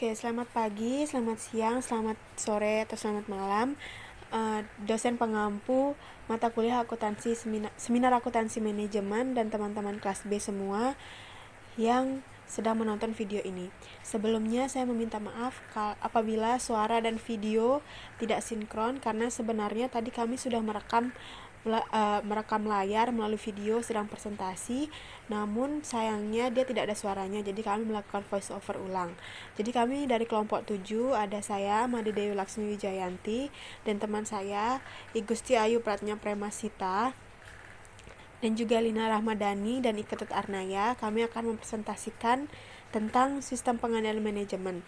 Oke, selamat pagi, selamat siang, selamat sore, atau selamat malam. Dosen pengampu mata kuliah akuntansi seminar akuntansi manajemen dan teman-teman kelas B semua yang sedang menonton video ini. Sebelumnya saya meminta maaf apabila suara dan video tidak sinkron karena sebenarnya tadi kami sudah merekam layar melalui video sedang presentasi, namun sayangnya dia tidak ada suaranya, jadi kami melakukan voice over ulang. Jadi kami dari kelompok 7 ada saya Made Dewi Laksmi Wijayanti dan teman saya Igusti Ayu Pratnya Premasita dan juga Lina Rahmadani dan Iketut Arnaya. Kami akan mempresentasikan tentang sistem pengendalian manajemen.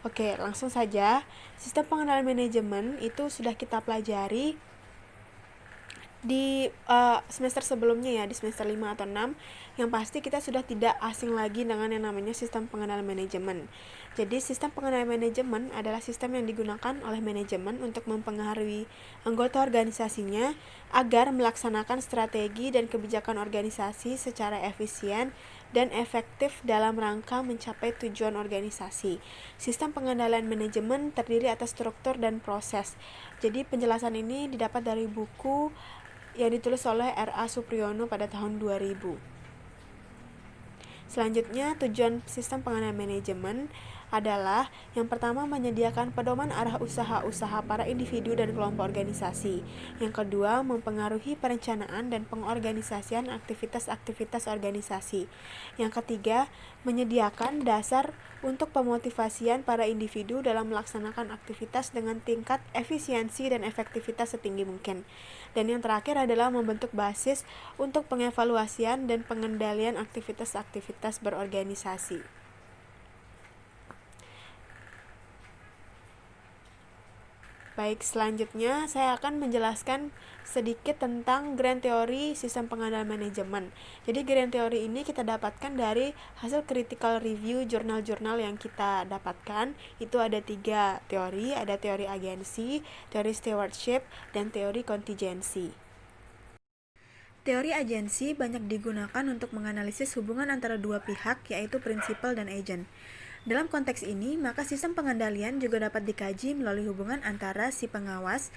Oke, langsung saja. Sistem pengendalian manajemen itu sudah kita pelajari di semester sebelumnya ya, di semester 5 atau 6, yang pasti kita sudah tidak asing lagi dengan yang namanya sistem pengendalian manajemen. Jadi sistem pengendalian manajemen adalah sistem yang digunakan oleh manajemen untuk mempengaruhi anggota organisasinya agar melaksanakan strategi dan kebijakan organisasi secara efisien dan efektif dalam rangka mencapai tujuan organisasi. Sistem pengendalian manajemen terdiri atas struktur dan proses. Jadi penjelasan ini didapat dari buku yang ditulis oleh R.A. Supriyono pada tahun 2000. Selanjutnya, tujuan sistem pengendalian manajemen adalah yang pertama menyediakan pedoman arah usaha-usaha para individu dan kelompok organisasi. Yang kedua, mempengaruhi perencanaan dan pengorganisasian aktivitas-aktivitas organisasi. Yang ketiga, menyediakan dasar untuk pemotivasian para individu dalam melaksanakan aktivitas dengan tingkat efisiensi dan efektivitas setinggi mungkin. Dan yang terakhir adalah membentuk basis untuk pengevaluasian dan pengendalian aktivitas-aktivitas berorganisasi. Baik, selanjutnya saya akan menjelaskan sedikit tentang grand teori sistem pengendalian manajemen. Jadi grand teori ini kita dapatkan dari hasil critical review jurnal-jurnal yang kita dapatkan. Itu ada 3 teori, ada teori agensi, teori stewardship, dan teori kontingensi. Teori agensi banyak digunakan untuk menganalisis hubungan antara dua pihak, yaitu prinsipal dan agent. Dalam konteks ini, maka sistem pengendalian juga dapat dikaji melalui hubungan antara si pengawas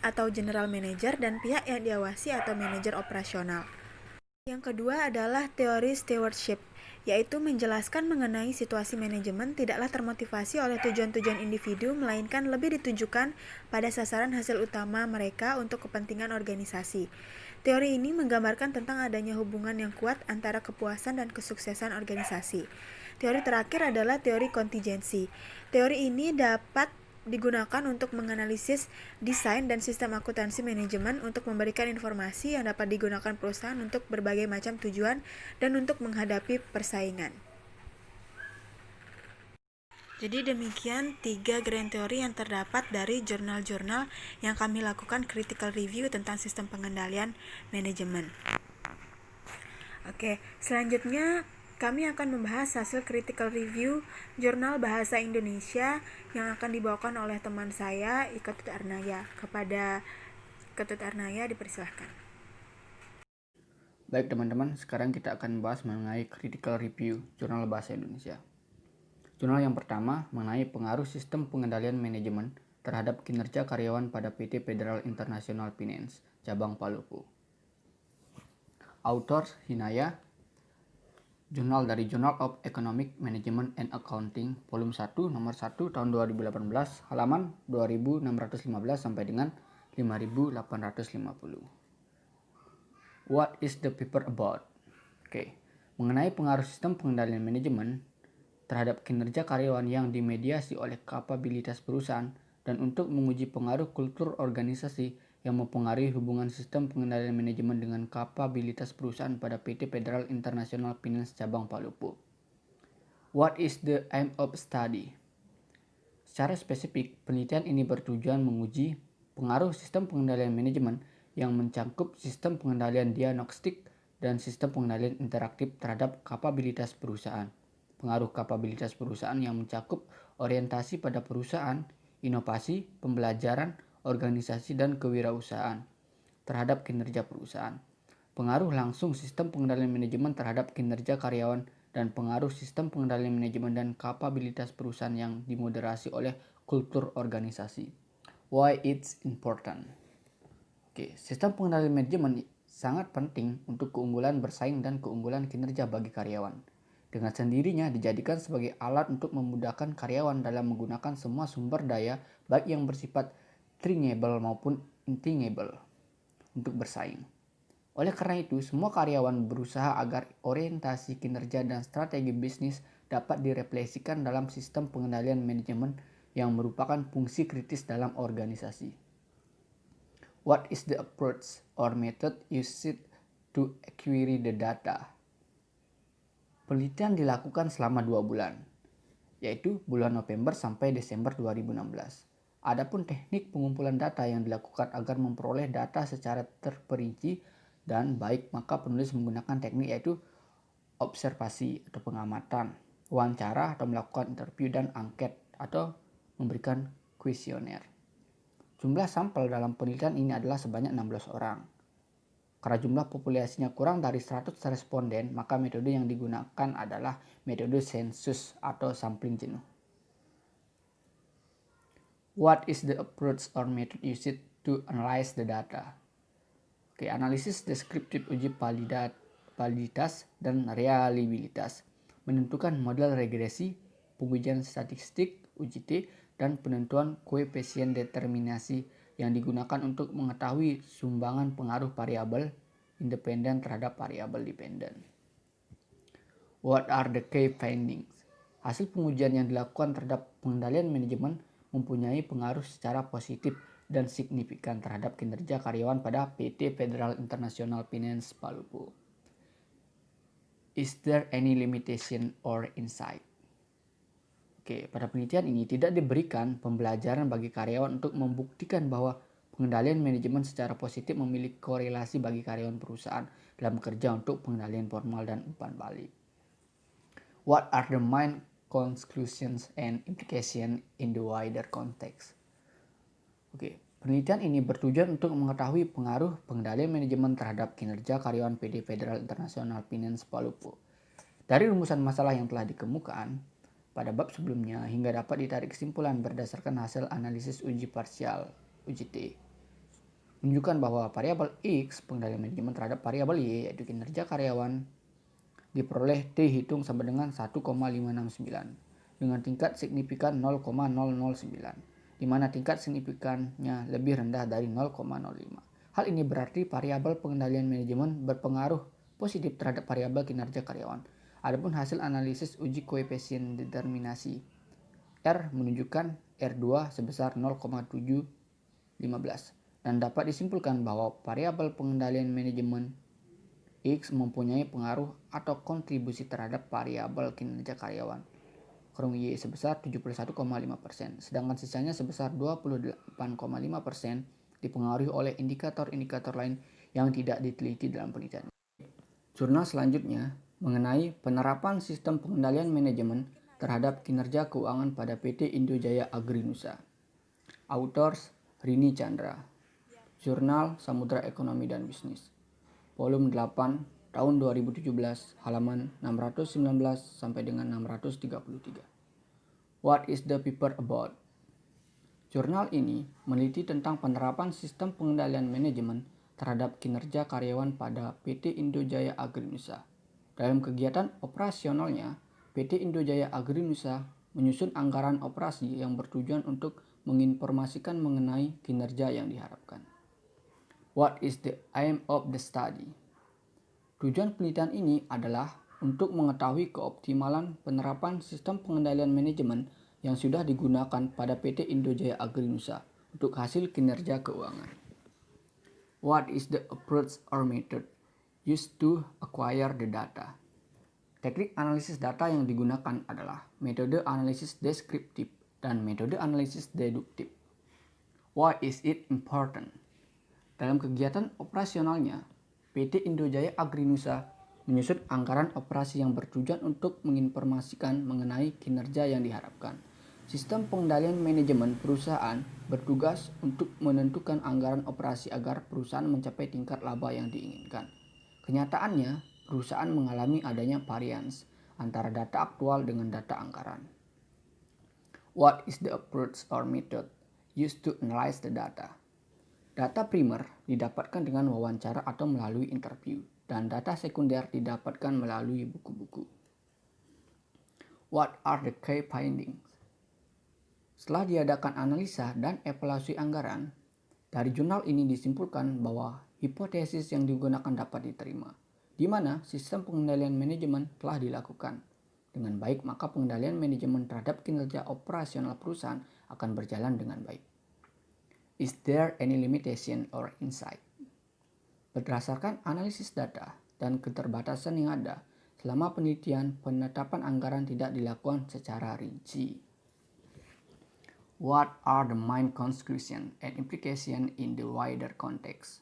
atau general manager dan pihak yang diawasi atau manajer operasional. Yang kedua adalah teori stewardship, yaitu menjelaskan mengenai situasi manajemen tidaklah termotivasi oleh tujuan-tujuan individu, melainkan lebih ditujukan pada sasaran hasil utama mereka untuk kepentingan organisasi. Teori ini menggambarkan tentang adanya hubungan yang kuat antara kepuasan dan kesuksesan organisasi. Teori terakhir adalah teori kontingensi. Teori ini dapat digunakan untuk menganalisis desain dan sistem akuntansi manajemen untuk memberikan informasi yang dapat digunakan perusahaan untuk berbagai macam tujuan dan untuk menghadapi persaingan. Jadi demikian 3 grand teori yang terdapat dari jurnal-jurnal yang kami lakukan critical review tentang sistem pengendalian manajemen. Oke, selanjutnya kami akan membahas hasil critical review jurnal bahasa Indonesia yang akan dibawakan oleh teman saya Iketut Arnaya. Kepada Iketut Arnaya dipersilahkan. Baik teman-teman, sekarang kita akan membahas mengenai critical review jurnal bahasa Indonesia. Jurnal yang pertama mengenai pengaruh sistem pengendalian manajemen terhadap kinerja karyawan pada PT Federal International Finance, cabang Palopo. Author Hinaya, jurnal dari Journal of Economic Management and Accounting, volume 1, nomor 1, tahun 2018, halaman 2615 sampai dengan 5850. What is the paper about? Oke, mengenai pengaruh sistem pengendalian manajemen terhadap kinerja karyawan yang dimediasi oleh kapabilitas perusahaan dan untuk menguji pengaruh kultur organisasi yang mempengaruhi hubungan sistem pengendalian manajemen dengan kapabilitas perusahaan pada PT Federal International Finance cabang Palopo. What is the aim of study? Secara spesifik, penelitian ini bertujuan menguji pengaruh sistem pengendalian manajemen yang mencakup sistem pengendalian diagnostik dan sistem pengendalian interaktif terhadap kapabilitas perusahaan. Pengaruh kapabilitas perusahaan yang mencakup orientasi pada perusahaan, inovasi, pembelajaran, organisasi, dan kewirausahaan terhadap kinerja perusahaan. Pengaruh langsung sistem pengendalian manajemen terhadap kinerja karyawan dan pengaruh sistem pengendalian manajemen dan kapabilitas perusahaan yang dimoderasi oleh kultur organisasi. Why it's important? Oke, sistem pengendalian manajemen sangat penting untuk keunggulan bersaing dan keunggulan kinerja bagi karyawan. Dengan sendirinya dijadikan sebagai alat untuk memudahkan karyawan dalam menggunakan semua sumber daya baik yang bersifat trainable maupun intangible untuk bersaing. Oleh karena itu, semua karyawan berusaha agar orientasi kinerja dan strategi bisnis dapat direfleksikan dalam sistem pengendalian manajemen yang merupakan fungsi kritis dalam organisasi. What is the approach or method used to acquire the data? Penelitian dilakukan selama 2 bulan, yaitu bulan November sampai Desember 2016. Adapun teknik pengumpulan data yang dilakukan agar memperoleh data secara terperinci dan baik, maka penulis menggunakan teknik yaitu observasi atau pengamatan, wawancara atau melakukan interview, dan angket atau memberikan kuesioner. Jumlah sampel dalam penelitian ini adalah sebanyak 16 orang. Karena jumlah populasinya kurang dari 100 responden, maka metode yang digunakan adalah metode sensus atau sampling jenuh. What is the approach or method used to analyze the data? Oke, analisis deskriptif uji validitas dan reliabilitas, menentukan model regresi, pengujian statistik UJT, dan penentuan koefisien determinasi yang digunakan untuk mengetahui sumbangan pengaruh variabel independen terhadap variabel dependen. What are the key findings? Hasil pengujian yang dilakukan terhadap pengendalian manajemen mempunyai pengaruh secara positif dan signifikan terhadap kinerja karyawan pada PT Federal International Finance Palupu. Is there any limitation or insight? Oke, pada penelitian ini tidak diberikan pembelajaran bagi karyawan untuk membuktikan bahwa pengendalian manajemen secara positif memiliki korelasi bagi karyawan perusahaan dalam bekerja untuk pengendalian formal dan umpan balik. What are the main conclusions and implications in the wider context? Oke, penelitian ini bertujuan untuk mengetahui pengaruh pengendalian manajemen terhadap kinerja karyawan PT Federal International Finance Palupu. Dari rumusan masalah yang telah dikemukakan pada bab sebelumnya hingga dapat ditarik kesimpulan berdasarkan hasil analisis uji parsial UJT, menunjukkan bahwa variabel X pengendalian manajemen terhadap variabel Y yaitu kinerja karyawan diperoleh T hitung sama dengan 1,569 dengan tingkat signifikan 0,009, di mana tingkat signifikannya lebih rendah dari 0,05. Hal ini berarti variabel pengendalian manajemen berpengaruh positif terhadap variabel kinerja karyawan. Adapun hasil analisis uji koefisien determinasi R menunjukkan R2 sebesar 0,715 dan dapat disimpulkan bahwa variabel pengendalian manajemen X mempunyai pengaruh atau kontribusi terhadap variabel kinerja karyawan kurung Y sebesar 71,5%, sedangkan sisanya sebesar 28,5% dipengaruhi oleh indikator-indikator lain yang tidak diteliti dalam penelitian. Jurnal selanjutnya mengenai penerapan sistem pengendalian manajemen terhadap kinerja keuangan pada PT Indojaya Agrinusa. Authors Rini Chandra. Jurnal Samudra Ekonomi dan Bisnis. Volume 8 tahun 2017 halaman 619 sampai dengan 633. What is the paper about? Jurnal ini meneliti tentang penerapan sistem pengendalian manajemen terhadap kinerja karyawan pada PT Indojaya Agrinusa. Dalam kegiatan operasionalnya, PT Indojaya Agrinusa menyusun anggaran operasi yang bertujuan untuk menginformasikan mengenai kinerja yang diharapkan. What is the aim of the study? Tujuan penelitian ini adalah untuk mengetahui keoptimalan penerapan sistem pengendalian manajemen yang sudah digunakan pada PT Indojaya Agrinusa untuk hasil kinerja keuangan. What is the approach or method used to acquire the data? Teknik analisis data yang digunakan adalah metode analisis deskriptif dan metode analisis deduktif. Why is it important? Dalam kegiatan operasionalnya, PT Indojaya Agrinusa menyusun anggaran operasi yang bertujuan untuk menginformasikan mengenai kinerja yang diharapkan. Sistem pengendalian manajemen perusahaan bertugas untuk menentukan anggaran operasi agar perusahaan mencapai tingkat laba yang diinginkan. Kenyataannya, perusahaan mengalami adanya varians antara data aktual dengan data anggaran. What is the approach or method used to analyze the data? Data primer didapatkan dengan wawancara atau melalui interview, dan data sekunder didapatkan melalui buku-buku. What are the key findings? Setelah diadakan analisa dan evaluasi anggaran, dari jurnal ini disimpulkan bahwa hipotesis yang digunakan dapat diterima, di mana sistem pengendalian manajemen telah dilakukan dengan baik, maka pengendalian manajemen terhadap kinerja operasional perusahaan akan berjalan dengan baik. Is there any limitation or insight? Berdasarkan analisis data dan keterbatasan yang ada, selama penelitian, penetapan anggaran tidak dilakukan secara rinci. What are the main conclusion and implication in the wider context?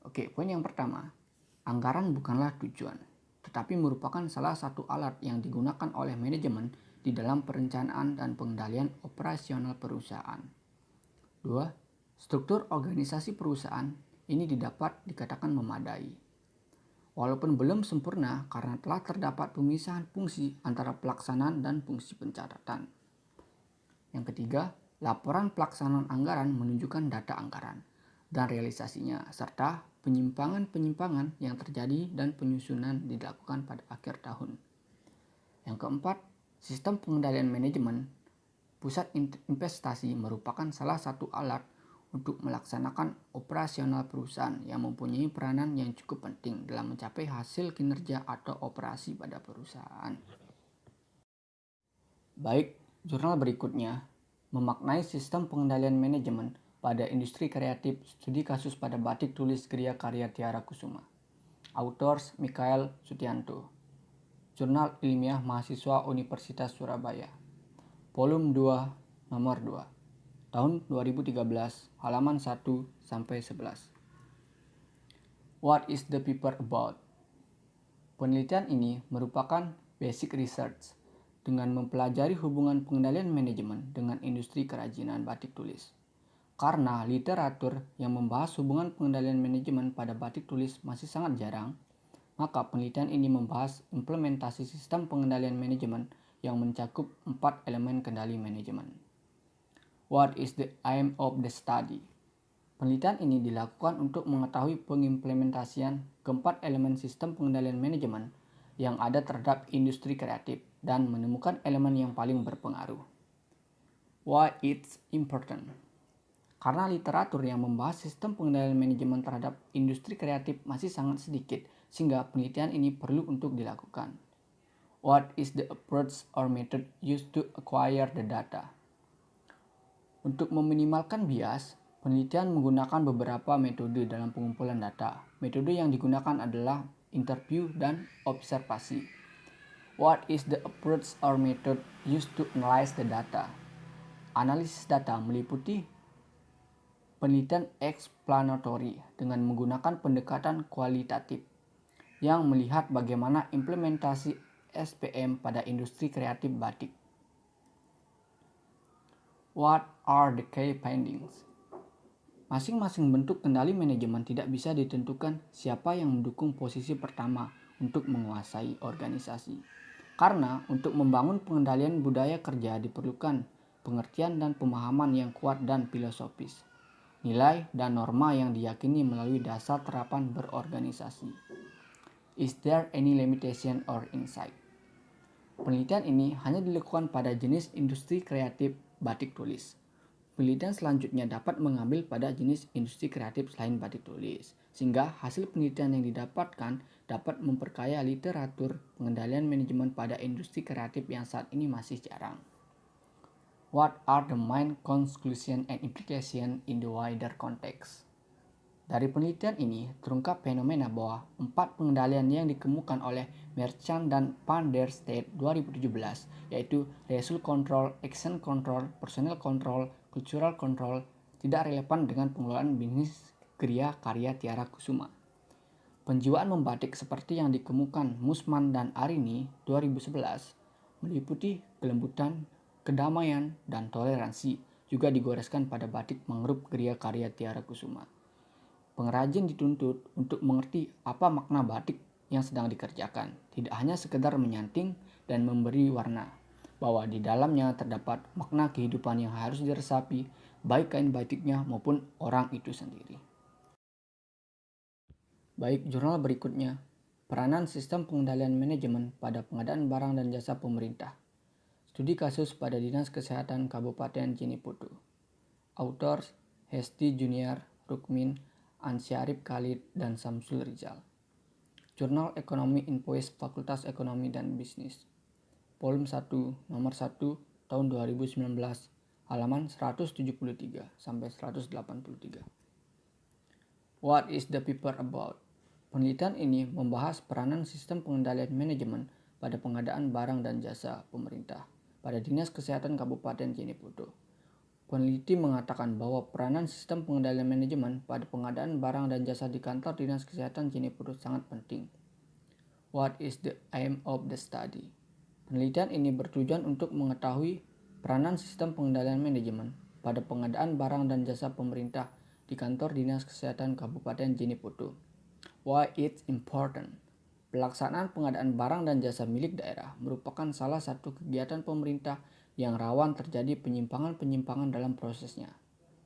Oke, poin yang pertama, anggaran bukanlah tujuan, tetapi merupakan salah satu alat yang digunakan oleh manajemen di dalam perencanaan dan pengendalian operasional perusahaan. 2. Struktur organisasi perusahaan ini dapat dikatakan memadai. Walaupun belum sempurna karena telah terdapat pemisahan fungsi antara pelaksanaan dan fungsi pencatatan. Yang ketiga, laporan pelaksanaan anggaran menunjukkan data anggaran dan realisasinya, serta penyimpangan-penyimpangan yang terjadi dan penyusunan dilakukan pada akhir tahun. Yang keempat, sistem pengendalian manajemen pusat investasi merupakan salah satu alat untuk melaksanakan operasional perusahaan yang mempunyai peranan yang cukup penting dalam mencapai hasil kinerja atau operasi pada perusahaan. Baik, jurnal berikutnya memaknai sistem pengendalian manajemen pada industri kreatif, studi kasus pada batik tulis Gria Karya Tiara Kusuma. Autors Mikael Sutianto. Jurnal Ilmiah Mahasiswa Universitas Surabaya. Volume 2, nomor 2. Tahun 2013, halaman 1-11. What is the paper about? Penelitian ini merupakan basic research dengan mempelajari hubungan pengendalian manajemen dengan industri kerajinan batik tulis. Karena literatur yang membahas hubungan pengendalian manajemen pada batik tulis masih sangat jarang, maka penelitian ini membahas implementasi sistem pengendalian manajemen yang mencakup 4 elemen kendali manajemen. What is the aim of the study? Penelitian ini dilakukan untuk mengetahui pengimplementasian keempat elemen sistem pengendalian manajemen yang ada terhadap industri kreatif dan menemukan elemen yang paling berpengaruh. Why it's important? Karena literatur yang membahas sistem pengendalian manajemen terhadap industri kreatif masih sangat sedikit, sehingga penelitian ini perlu untuk dilakukan. What is the approach or method used to acquire the data? Untuk meminimalkan bias, penelitian menggunakan beberapa metode dalam pengumpulan data. Metode yang digunakan adalah interview dan observasi. What is the approach or method used to analyze the data? Analisis data meliputi penelitian explanatory dengan menggunakan pendekatan kualitatif yang melihat bagaimana implementasi SPM pada industri kreatif batik. What are the key findings? Masing-masing bentuk kendali manajemen tidak bisa ditentukan siapa yang mendukung posisi pertama untuk menguasai organisasi. Karena untuk membangun pengendalian budaya kerja diperlukan pengertian dan pemahaman yang kuat dan filosofis, nilai dan norma yang diyakini melalui dasar terapan berorganisasi. Is there any limitation or insight? Penelitian ini hanya dilakukan pada jenis industri kreatif batik tulis. Penelitian selanjutnya dapat mengambil pada jenis industri kreatif selain batik tulis, sehingga hasil penelitian yang didapatkan dapat memperkaya literatur pengendalian manajemen pada industri kreatif yang saat ini masih jarang. What are the main conclusion and implication in the wider context? Dari penelitian ini terungkap fenomena bahwa 4 pengendalian yang dikemukakan oleh Merchant dan Van der State 2017, yaitu Result Control, Action Control, Personnel Control, Cultural Control, tidak relevan dengan pengelolaan bisnis Gria Karya Tiara Kusuma. Penjiwaan membatik seperti yang dikemukakan Musman dan Arini 2011 meliputi kelembutan, kedamaian, dan toleransi juga digoreskan pada batik mangrove Gria Karya Tiara Kusuma. Pengrajin dituntut untuk mengerti apa makna batik yang sedang dikerjakan, tidak hanya sekedar menyanting dan memberi warna, bahwa di dalamnya terdapat makna kehidupan yang harus diresapi, baik kain batiknya maupun orang itu sendiri. Baik, jurnal berikutnya, peranan sistem pengendalian manajemen pada pengadaan barang dan jasa pemerintah. Studi kasus pada Dinas Kesehatan Kabupaten Jeneponto. Authors Hesti Junior, Rukmin, Ansyarif Khalid, dan Samsul Rizal. Jurnal Ekonomi Invoice Fakultas Ekonomi dan Bisnis. Volume 1, nomor 1, tahun 2019, halaman 173 sampai 183. What is the paper about? Penelitian ini membahas peranan sistem pengendalian manajemen pada pengadaan barang dan jasa pemerintah pada Dinas Kesehatan Kabupaten Jeneponto. Peneliti mengatakan bahwa peranan sistem pengendalian manajemen pada pengadaan barang dan jasa di kantor Dinas Kesehatan Jeneponto sangat penting. What is the aim of the study? Penelitian ini bertujuan untuk mengetahui peranan sistem pengendalian manajemen pada pengadaan barang dan jasa pemerintah di kantor Dinas Kesehatan Kabupaten Jeneponto. Why it's important? Pelaksanaan pengadaan barang dan jasa milik daerah merupakan salah satu kegiatan pemerintah yang rawan terjadi penyimpangan-penyimpangan dalam prosesnya,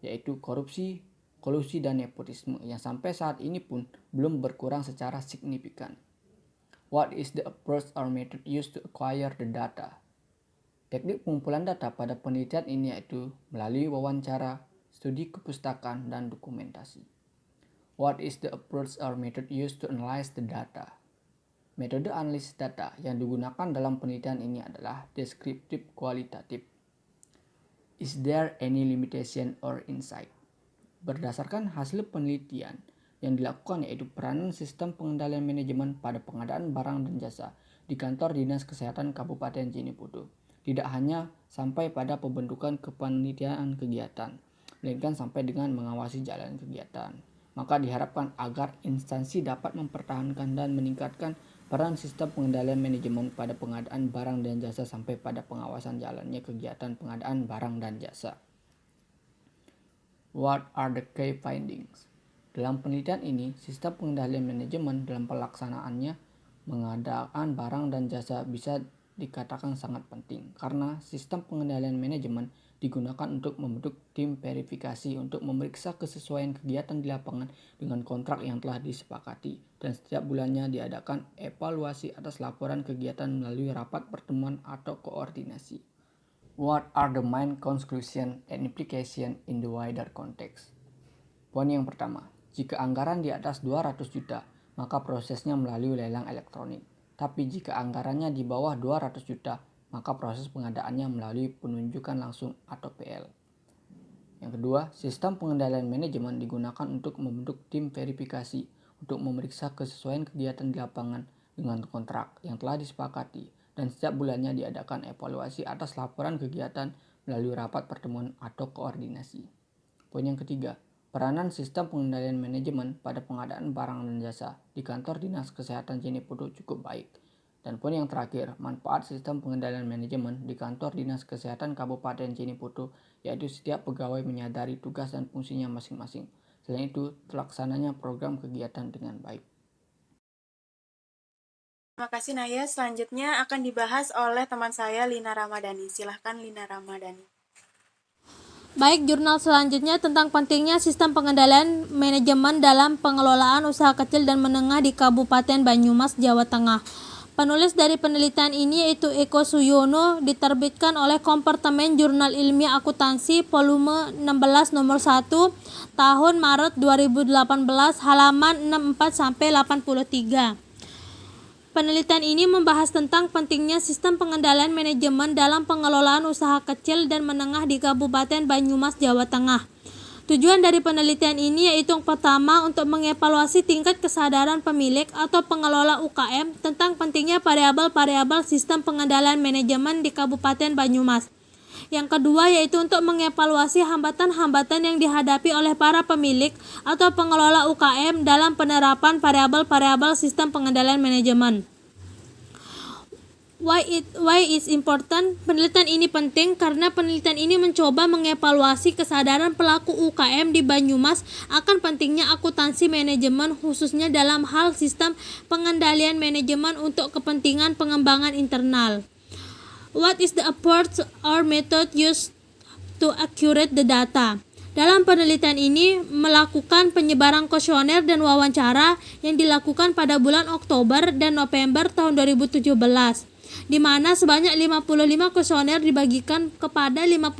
yaitu korupsi, kolusi, dan nepotisme yang sampai saat ini pun belum berkurang secara signifikan. What is the approach or method used to acquire the data? Teknik pengumpulan data pada penelitian ini yaitu melalui wawancara, studi kepustakaan, dan dokumentasi. What is the approach or method used to analyze the data? Metode analisis data yang digunakan dalam penelitian ini adalah deskriptif kualitatif. Is there any limitation or insight? Berdasarkan hasil penelitian yang dilakukan yaitu peranan sistem pengendalian manajemen pada pengadaan barang dan jasa di kantor Dinas Kesehatan Kabupaten Jeneponto tidak hanya sampai pada pembentukan kepanitiaan kegiatan, melainkan sampai dengan mengawasi jalan kegiatan. Maka diharapkan agar instansi dapat mempertahankan dan meningkatkan peran sistem pengendalian manajemen pada pengadaan barang dan jasa sampai pada pengawasan jalannya kegiatan pengadaan barang dan jasa. What are the key findings? Dalam penelitian ini, sistem pengendalian manajemen dalam pelaksanaannya mengadaan barang dan jasa bisa dikatakan sangat penting karena sistem pengendalian manajemen digunakan untuk membentuk tim verifikasi untuk memeriksa kesesuaian kegiatan di lapangan dengan kontrak yang telah disepakati dan setiap bulannya diadakan evaluasi atas laporan kegiatan melalui rapat pertemuan atau koordinasi. What are the main conclusion and implication in the wider context? Poin yang pertama, jika anggaran di atas 200 juta, maka prosesnya melalui lelang elektronik. Tapi jika anggarannya di bawah 200 juta, maka proses pengadaannya melalui penunjukan langsung atau PL. Yang kedua, sistem pengendalian manajemen digunakan untuk membentuk tim verifikasi untuk memeriksa kesesuaian kegiatan di lapangan dengan kontrak yang telah disepakati dan setiap bulannya diadakan evaluasi atas laporan kegiatan melalui rapat pertemuan atau koordinasi. Poin yang ketiga, peranan sistem pengendalian manajemen pada pengadaan barang dan jasa di kantor Dinas Kesehatan Jeneponto cukup baik. Dan poin yang terakhir, manfaat sistem pengendalian manajemen di kantor Dinas Kesehatan Kabupaten Jeneponto yaitu setiap pegawai menyadari tugas dan fungsinya masing-masing. Selain itu, terlaksananya program kegiatan dengan baik. Terima kasih Naya. Selanjutnya akan dibahas oleh teman saya Lina Ramadhani. Silahkan Lina Ramadhani. Baik, jurnal selanjutnya tentang pentingnya sistem pengendalian manajemen dalam pengelolaan usaha kecil dan menengah di Kabupaten Banyumas, Jawa Tengah. Penulis dari penelitian ini yaitu Eko Suyono, diterbitkan oleh Kompartemen Jurnal Ilmiah Akuntansi volume 16 nomor 1 tahun Maret 2018 halaman 64 sampai 83. Penelitian ini membahas tentang pentingnya sistem pengendalian manajemen dalam pengelolaan usaha kecil dan menengah di Kabupaten Banyumas, Jawa Tengah. Tujuan dari penelitian ini yaitu yang pertama untuk mengevaluasi tingkat kesadaran pemilik atau pengelola UKM tentang pentingnya variabel-variabel sistem pengendalian manajemen di Kabupaten Banyumas. Yang kedua yaitu untuk mengevaluasi hambatan-hambatan yang dihadapi oleh para pemilik atau pengelola UKM dalam penerapan variabel-variabel sistem pengendalian manajemen. Why is important? Penelitian ini penting karena penelitian ini mencoba mengevaluasi kesadaran pelaku UKM di Banyumas akan pentingnya akuntansi manajemen khususnya dalam hal sistem pengendalian manajemen untuk kepentingan pengembangan internal. What is the approach or method used to accurate the data? Dalam penelitian ini melakukan penyebaran kuesioner dan wawancara yang dilakukan pada bulan Oktober dan November tahun 2017, di mana sebanyak 55 kuesioner dibagikan kepada 55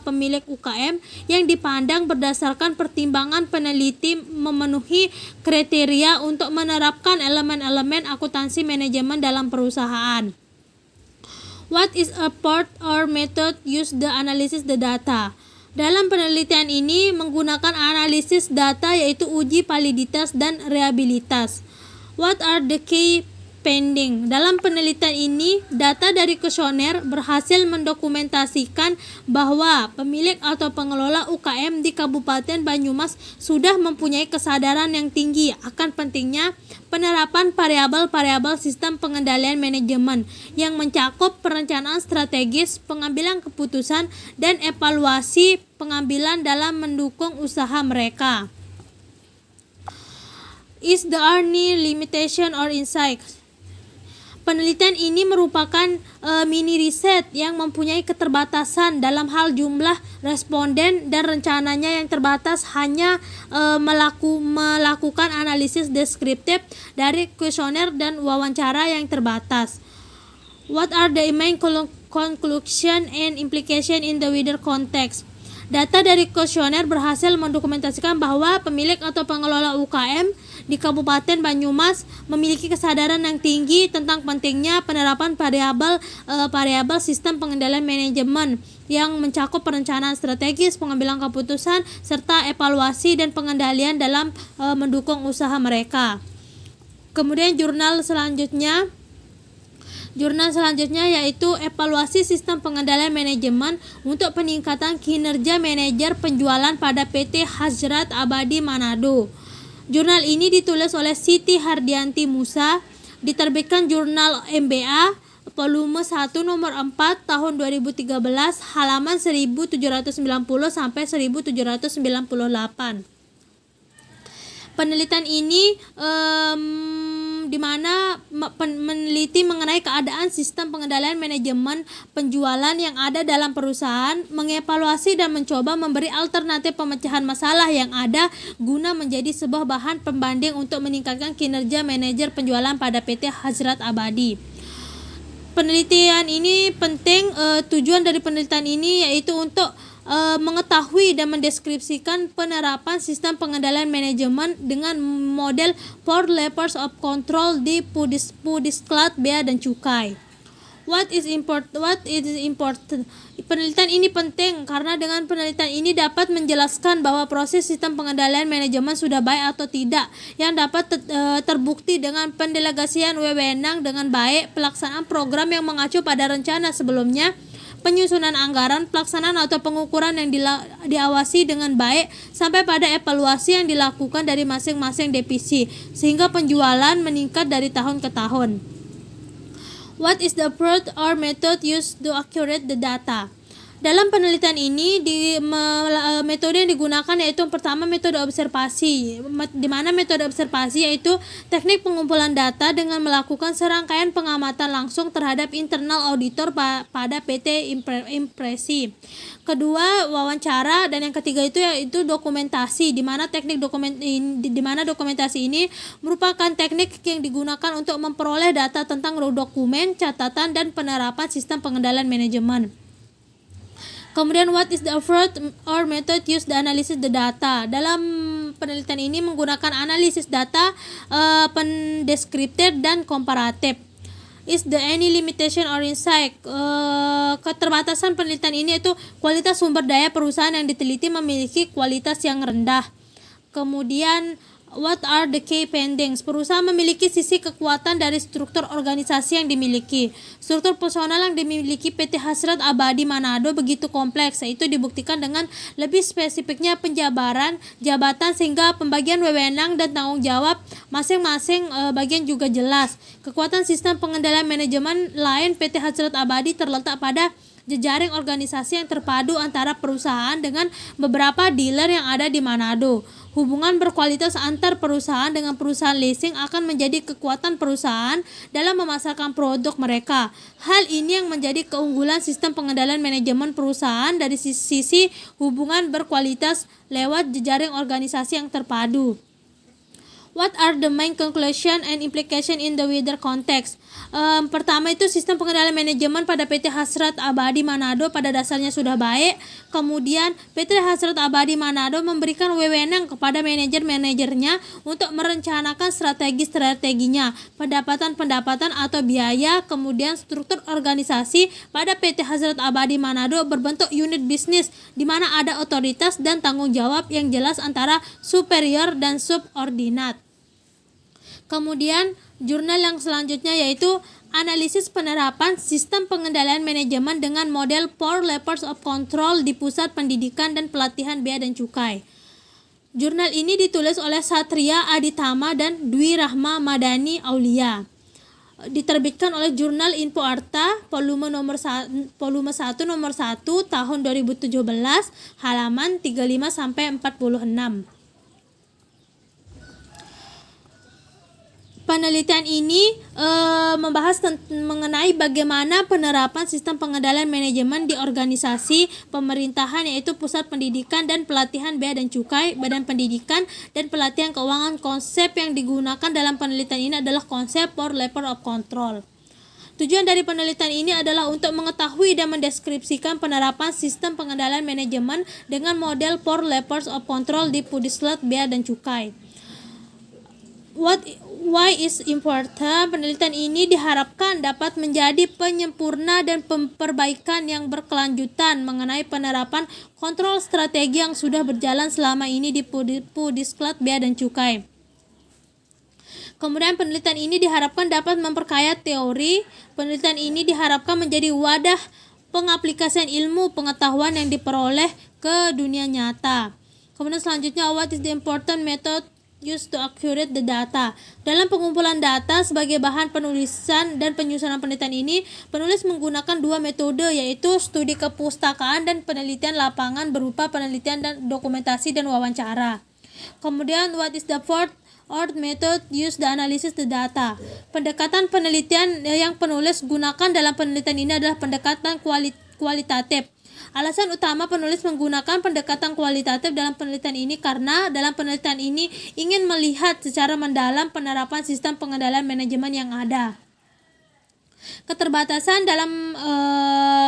pemilik UKM yang dipandang berdasarkan pertimbangan peneliti memenuhi kriteria untuk menerapkan elemen-elemen akuntansi manajemen dalam perusahaan. What is a part or method used to analysis the data? Dalam penelitian ini menggunakan analisis data yaitu uji validitas dan reliabilitas. What are the key findings? Dalam penelitian ini, data dari kuesioner berhasil mendokumentasikan bahwa pemilik atau pengelola UKM di Kabupaten Banyumas sudah mempunyai kesadaran yang tinggi akan pentingnya penerapan variabel-variabel sistem pengendalian manajemen yang mencakup perencanaan strategis, pengambilan keputusan, dan evaluasi pengambilan dalam mendukung usaha mereka. Is there any limitation or insights? Penelitian ini merupakan mini riset yang mempunyai keterbatasan dalam hal jumlah responden dan rencananya yang terbatas hanya melakukan analisis deskriptif dari kuesioner dan wawancara yang terbatas. What are the main conclusion and implication in the wider context? Data dari kuesioner berhasil mendokumentasikan bahwa pemilik atau pengelola UKM di Kabupaten Banyumas memiliki kesadaran yang tinggi tentang pentingnya penerapan variabel sistem pengendalian manajemen yang mencakup perencanaan strategis, pengambilan keputusan, serta evaluasi dan pengendalian dalam mendukung usaha mereka. Kemudian jurnal selanjutnya yaitu evaluasi sistem pengendalian manajemen untuk peningkatan kinerja manajer penjualan pada PT Hazrat Abadi Manado. Jurnal ini ditulis oleh Siti Hardianti Musa, diterbitkan Jurnal MBA volume 1 nomor 4 tahun 2013 halaman 1790 sampai 1798. Penelitian ini di mana meneliti mengenai keadaan sistem pengendalian manajemen penjualan yang ada dalam perusahaan, mengevaluasi dan mencoba memberi alternatif pemecahan masalah yang ada guna menjadi sebuah bahan pembanding untuk meningkatkan kinerja manajer penjualan pada PT Hazrat Abadi. Penelitian ini penting, tujuan dari penelitian ini yaitu untuk mengetahui dan mendeskripsikan penerapan sistem pengendalian manajemen dengan model 4 levels of control di Pudisklad, Bea dan Cukai. What is important? Penelitian ini penting karena dengan penelitian ini dapat menjelaskan bahwa proses sistem pengendalian manajemen sudah baik atau tidak, yang dapat terbukti dengan pendelegasian wewenang dengan baik, pelaksanaan program yang mengacu pada rencana sebelumnya, penyusunan anggaran, pelaksanaan atau pengukuran yang diawasi dengan baik, sampai pada evaluasi yang dilakukan dari masing-masing divisi, sehingga penjualan meningkat dari tahun ke tahun. What is the approach or method used to accurate the data? Dalam penelitian ini metode yang digunakan yaitu pertama metode observasi, di mana metode observasi yaitu teknik pengumpulan data dengan melakukan serangkaian pengamatan langsung terhadap internal auditor pada PT Impresi. Kedua, wawancara, dan yang ketiga itu yaitu dokumentasi, di mana dokumentasi ini merupakan teknik yang digunakan untuk memperoleh data tentang dokumen, catatan, dan penerapan sistem pengendalian manajemen. Kemudian what is the approach or method used to analysis the data? Dalam penelitian ini menggunakan analisis data pendeskriptif dan komparatif. Is there any limitation or insight? Keterbatasan penelitian ini itu kualitas sumber daya perusahaan yang diteliti memiliki kualitas yang rendah. Kemudian What are the key findings? Perusahaan memiliki sisi kekuatan dari struktur organisasi yang dimiliki. Struktur personal yang dimiliki PT Hasrat Abadi Manado begitu kompleks, yaitu dibuktikan dengan lebih spesifiknya penjabaran jabatan sehingga pembagian wewenang dan tanggung jawab masing-masing bagian juga jelas. Kekuatan sistem pengendalian manajemen lain PT Hasrat Abadi terletak pada jejaring organisasi yang terpadu antara perusahaan dengan beberapa dealer yang ada di Manado. Hubungan berkualitas antar perusahaan dengan perusahaan leasing akan menjadi kekuatan perusahaan dalam memasarkan produk mereka. Hal ini yang menjadi keunggulan sistem pengendalian manajemen perusahaan dari sisi hubungan berkualitas lewat jejaring organisasi yang terpadu. What are the main conclusion and implication in the wider context? Pertama itu sistem pengendalian manajemen pada PT Hasrat Abadi Manado pada dasarnya sudah baik. Kemudian PT Hasrat Abadi Manado memberikan wewenang kepada manajer-manajernya untuk merencanakan strategi-strateginya, pendapatan-pendapatan atau biaya. Kemudian struktur organisasi pada PT Hasrat Abadi Manado berbentuk unit bisnis di mana ada otoritas dan tanggung jawab yang jelas antara superior dan subordinat. Kemudian jurnal yang selanjutnya yaitu analisis penerapan sistem pengendalian manajemen dengan model 4 levels of control di Pusat Pendidikan dan Pelatihan Bea dan Cukai. Jurnal ini ditulis oleh Satria Aditama dan Dwi Rahma Madani Aulia. Diterbitkan oleh Jurnal Info Arta volume 1 nomor 1 tahun 2017 halaman 35 sampai 46. Penelitian ini membahas mengenai bagaimana penerapan sistem pengendalian manajemen di organisasi pemerintahan yaitu Pusat Pendidikan dan Pelatihan Bea dan Cukai, Badan Pendidikan dan Pelatihan Keuangan. Konsep yang digunakan dalam penelitian ini adalah konsep 4 level of control. Tujuan dari penelitian ini adalah untuk mengetahui dan mendeskripsikan penerapan sistem pengendalian manajemen dengan model 4 levels of control di Pudislat Bea dan Cukai. Why is important? Penelitian ini diharapkan dapat menjadi penyempurna dan perbaikan yang berkelanjutan mengenai penerapan kontrol strategi yang sudah berjalan selama ini di Pudislat Bea dan Cukai. Kemudian penelitian ini diharapkan dapat memperkaya teori. Penelitian ini diharapkan menjadi wadah pengaplikasian ilmu pengetahuan yang diperoleh ke dunia nyata. Kemudian selanjutnya, what is the important method used to accurate the data. Dalam pengumpulan data sebagai bahan penulisan dan penyusunan penelitian ini, penulis menggunakan dua metode yaitu studi kepustakaan dan penelitian lapangan berupa penelitian dan dokumentasi dan wawancara. Kemudian what is the fourth method used to analysis the data. Pendekatan penelitian yang penulis gunakan dalam penelitian ini adalah pendekatan kualitatif. Alasan utama penulis menggunakan pendekatan kualitatif dalam penelitian ini karena dalam penelitian ini ingin melihat secara mendalam penerapan sistem pengendalian manajemen yang ada. Keterbatasan dalam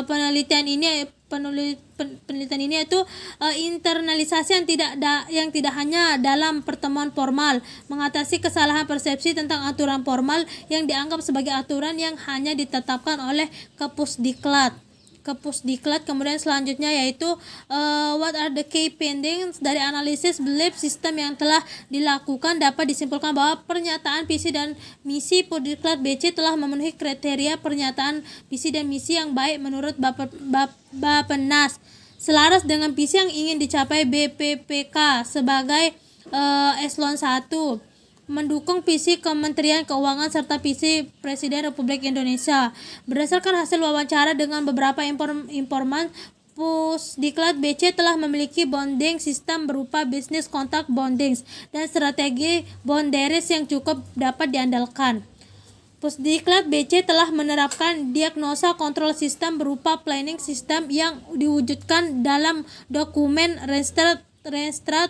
penelitian ini yaitu internalisasi yang tidak hanya dalam pertemuan formal, mengatasi kesalahan persepsi tentang aturan formal yang dianggap sebagai aturan yang hanya ditetapkan oleh Kepusdiklat. Kemudian selanjutnya yaitu what are the key findings dari analisis belief system yang telah dilakukan. Dapat disimpulkan bahwa pernyataan visi dan misi Pudislat BC telah memenuhi kriteria pernyataan visi dan misi yang baik menurut Bappenas, selaras dengan visi yang ingin dicapai BPPK sebagai eselon 1, mendukung visi Kementerian Keuangan serta visi Presiden Republik Indonesia. Berdasarkan hasil wawancara dengan beberapa informan, Pusdiklat BC telah memiliki bonding sistem berupa business contact bondings dan strategi boundaries yang cukup dapat diandalkan. Pusdiklat BC telah menerapkan diagnosa kontrol sistem berupa planning system yang diwujudkan dalam dokumen Restart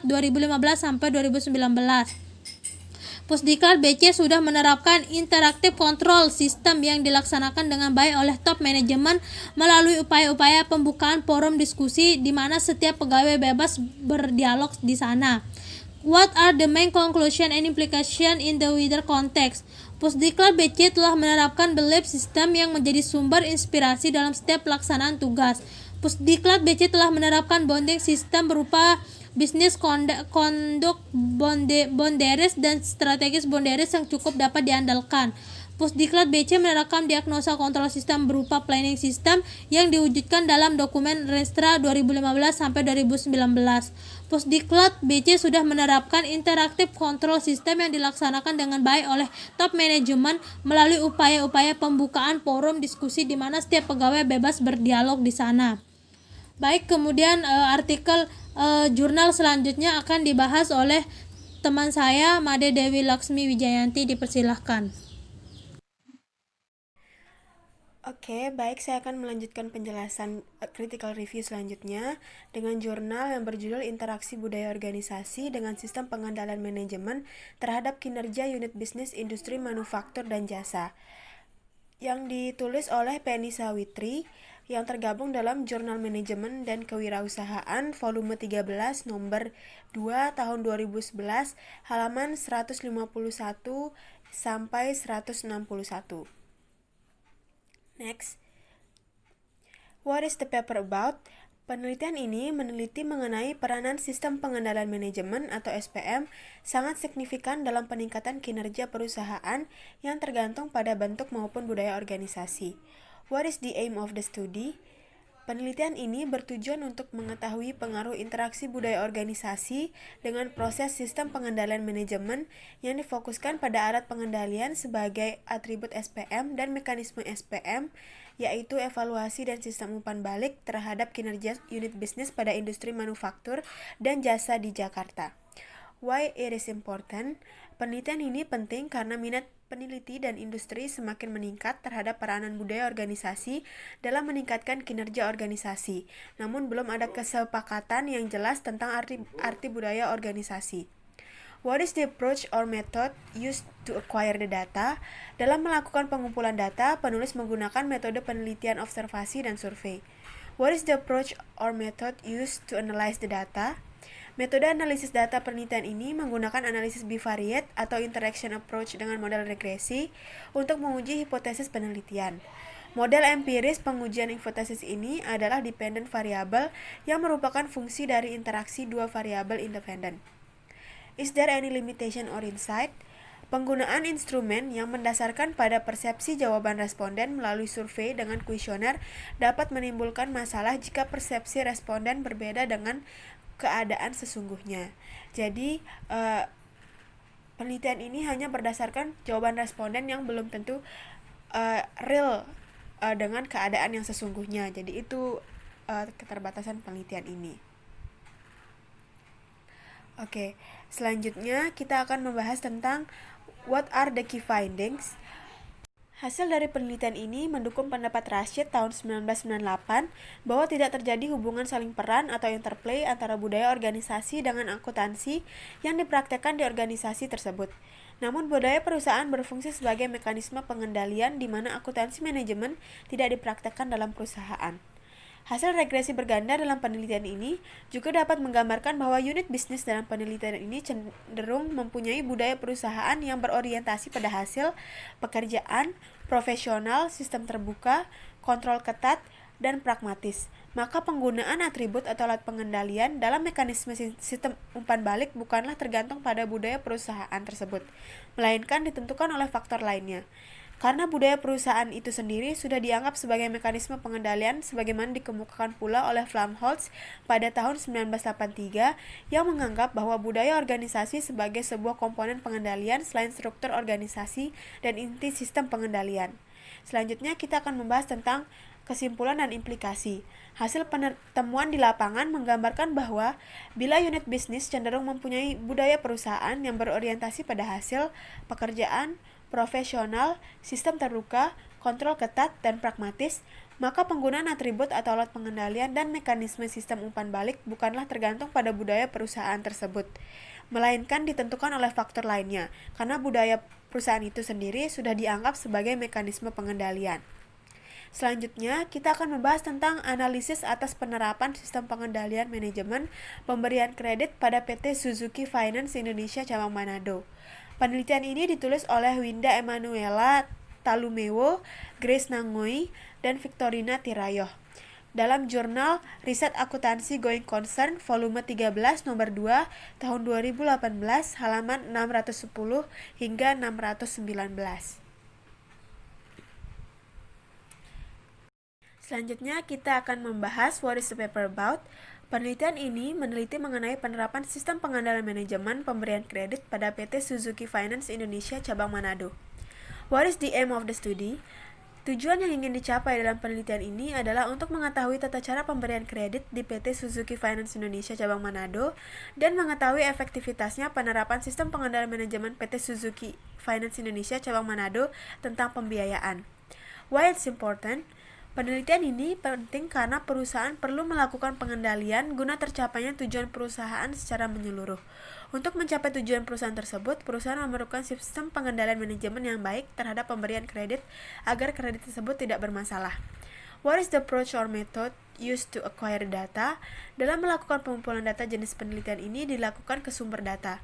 2015 sampai 2019. Pusdiklat BC sudah menerapkan interaktif control system yang dilaksanakan dengan baik oleh top manajemen melalui upaya-upaya pembukaan forum diskusi di mana setiap pegawai bebas berdialog di sana. What are the main conclusion and implication in the wider context? Pusdiklat BC telah menerapkan belief system yang menjadi sumber inspirasi dalam setiap pelaksanaan tugas. Pusdiklat BC telah menerapkan bonding system berupa bisnis conduct boundaries dan strategis boundaries yang cukup dapat diandalkan. Pusdiklat BC menerapkan diagnosa kontrol sistem berupa planning system yang diwujudkan dalam dokumen Restra 2015-2019. Pusdiklat BC sudah menerapkan interaktif kontrol sistem yang dilaksanakan dengan baik oleh top manajemen melalui upaya-upaya pembukaan forum diskusi di mana setiap pegawai bebas berdialog di sana. Baik, kemudian artikel jurnal selanjutnya akan dibahas oleh teman saya Made Dewi Laksmi Wijayanti, dipersilahkan. Oke, baik, saya akan melanjutkan penjelasan critical review selanjutnya dengan jurnal yang berjudul Interaksi Budaya Organisasi dengan Sistem Pengendalian Manajemen terhadap Kinerja Unit Bisnis Industri Manufaktur dan Jasa, yang ditulis oleh Penny Sawitri, yang tergabung dalam Jurnal Manajemen dan Kewirausahaan volume 13 nomor 2 tahun 2011 halaman 151 sampai 161. Next. What is the paper about? Penelitian ini meneliti mengenai peranan sistem pengendalian manajemen atau SPM sangat signifikan dalam peningkatan kinerja perusahaan yang tergantung pada bentuk maupun budaya organisasi. What is the aim of the study? Penelitian ini bertujuan untuk mengetahui pengaruh interaksi budaya organisasi dengan proses sistem pengendalian manajemen yang difokuskan pada alat pengendalian sebagai atribut SPM dan mekanisme SPM, yaitu evaluasi dan sistem umpan balik terhadap kinerja unit bisnis pada industri manufaktur dan jasa di Jakarta. Why it is important? Penelitian ini penting karena minat peneliti dan industri semakin meningkat terhadap peranan budaya organisasi dalam meningkatkan kinerja organisasi, namun belum ada kesepakatan yang jelas tentang arti budaya organisasi. What is the approach or method used to acquire the data? Dalam melakukan pengumpulan data, penulis menggunakan metode penelitian observasi dan survei. What is the approach or method used to analyze the data? Metode analisis data penelitian ini menggunakan analisis bivariate atau interaction approach dengan model regresi untuk menguji hipotesis penelitian. Model empiris pengujian hipotesis ini adalah dependent variable yang merupakan fungsi dari interaksi dua variabel independen. Is there any limitation or insight? Penggunaan instrumen yang mendasarkan pada persepsi jawaban responden melalui survei dengan kuesioner dapat menimbulkan masalah jika persepsi responden berbeda dengan keadaan sesungguhnya. Jadi penelitian ini hanya berdasarkan jawaban responden yang belum tentu real dengan keadaan yang sesungguhnya. Jadi itu keterbatasan penelitian ini. Oke, selanjutnya kita akan membahas tentang what are the key findings. Hasil dari penelitian ini mendukung pendapat Rashid tahun 1998 bahwa tidak terjadi hubungan saling peran atau interplay antara budaya organisasi dengan akuntansi yang dipraktekkan di organisasi tersebut. Namun budaya perusahaan berfungsi sebagai mekanisme pengendalian di mana akuntansi manajemen tidak dipraktekkan dalam perusahaan. Hasil regresi berganda dalam penelitian ini juga dapat menggambarkan bahwa unit bisnis dalam penelitian ini cenderung mempunyai budaya perusahaan yang berorientasi pada hasil, pekerjaan, profesional, sistem terbuka, kontrol ketat, dan pragmatis. Maka penggunaan atribut atau alat pengendalian dalam mekanisme sistem umpan balik bukanlah tergantung pada budaya perusahaan tersebut, melainkan ditentukan oleh faktor lainnya. Karena budaya perusahaan itu sendiri sudah dianggap sebagai mekanisme pengendalian sebagaimana dikemukakan pula oleh Flamholtz pada tahun 1983 yang menganggap bahwa budaya organisasi sebagai sebuah komponen pengendalian selain struktur organisasi dan inti sistem pengendalian. Selanjutnya kita akan membahas tentang kesimpulan dan implikasi. Hasil penemuan di lapangan menggambarkan bahwa bila unit bisnis cenderung mempunyai budaya perusahaan yang berorientasi pada hasil, pekerjaan, profesional, sistem terbuka, kontrol ketat, dan pragmatis, maka penggunaan atribut atau alat pengendalian dan mekanisme sistem umpan balik bukanlah tergantung pada budaya perusahaan tersebut, melainkan ditentukan oleh faktor lainnya, karena budaya perusahaan itu sendiri sudah dianggap sebagai mekanisme pengendalian. Selanjutnya, kita akan membahas tentang analisis atas penerapan sistem pengendalian manajemen pemberian kredit pada PT Suzuki Finance Indonesia Cabang Manado. Penelitian ini ditulis oleh Winda Emanuela Talumewo, Grace Nangoy, dan Victorina Tirayoh. dalam jurnal Riset Akuntansi Going Concern volume 13 nomor 2 tahun 2018 halaman 610 hingga 619. Selanjutnya kita akan membahas what is the paper about. Penelitian ini meneliti mengenai penerapan sistem pengandalan manajemen pemberian kredit pada PT Suzuki Finance Indonesia cabang Manado. What is the aim of the study? Tujuan yang ingin dicapai dalam penelitian ini adalah untuk mengetahui tata cara pemberian kredit di PT Suzuki Finance Indonesia cabang Manado dan mengetahui efektivitasnya penerapan sistem pengandalan manajemen PT Suzuki Finance Indonesia cabang Manado tentang pembiayaan. Why it's important? Penelitian ini penting karena perusahaan perlu melakukan pengendalian guna tercapainya tujuan perusahaan secara menyeluruh. Untuk mencapai tujuan perusahaan tersebut, perusahaan memerlukan sistem pengendalian manajemen yang baik terhadap pemberian kredit agar kredit tersebut tidak bermasalah. What is the approach or method used to acquire data? Dalam melakukan pengumpulan data, jenis penelitian ini dilakukan ke sumber data.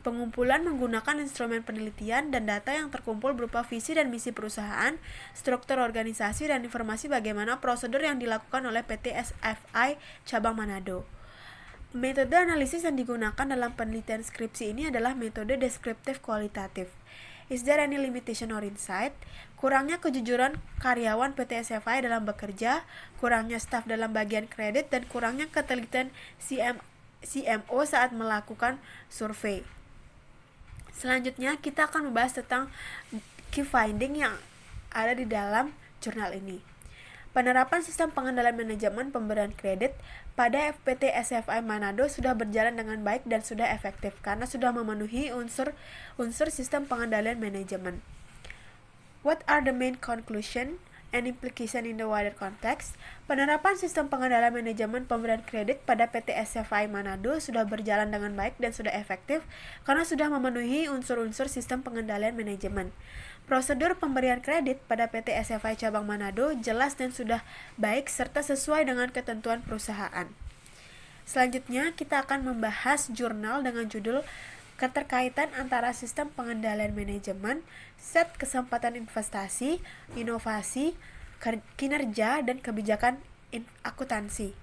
Pengumpulan menggunakan instrumen penelitian dan data yang terkumpul berupa visi dan misi perusahaan, struktur organisasi, dan informasi bagaimana prosedur yang dilakukan oleh PT SFI cabang Manado. Metode analisis yang digunakan dalam penelitian skripsi ini adalah metode deskriptif kualitatif. Is there any limitation or insight? Kurangnya kejujuran karyawan PT SFI dalam bekerja, kurangnya staf dalam bagian kredit, dan kurangnya ketelitian CMO saat melakukan survei. Selanjutnya kita akan membahas tentang key finding yang ada di dalam jurnal ini. Penerapan sistem pengendalian manajemen pemberian kredit pada PT SFI Manado sudah berjalan dengan baik dan sudah efektif karena sudah memenuhi unsur sistem pengendalian manajemen. What are the main conclusion and implication in the wider context? Penerapan sistem pengendalian manajemen pemberian kredit pada PT SFI Manado sudah berjalan dengan baik dan sudah efektif karena sudah memenuhi unsur-unsur sistem pengendalian manajemen. Prosedur pemberian kredit pada PT SFI cabang Manado jelas dan sudah baik serta sesuai dengan ketentuan perusahaan. Selanjutnya kita akan membahas jurnal dengan judul Keterkaitan antara sistem pengendalian manajemen, set kesempatan investasi, inovasi, kinerja, dan kebijakan akuntansi.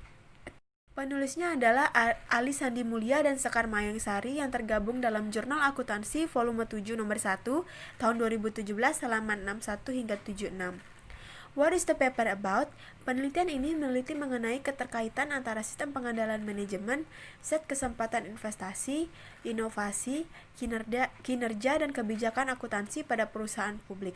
Penulisnya adalah Ali Sandi Mulia dan Sekar Mayangsari yang tergabung dalam Jurnal Akuntansi volume 7 nomor 1 tahun 2017 halaman 61 hingga 76. What is the paper about? Penelitian ini meneliti mengenai keterkaitan antara sistem pengendalian manajemen, set kesempatan investasi, inovasi, kinerja, dan kebijakan akuntansi pada perusahaan publik.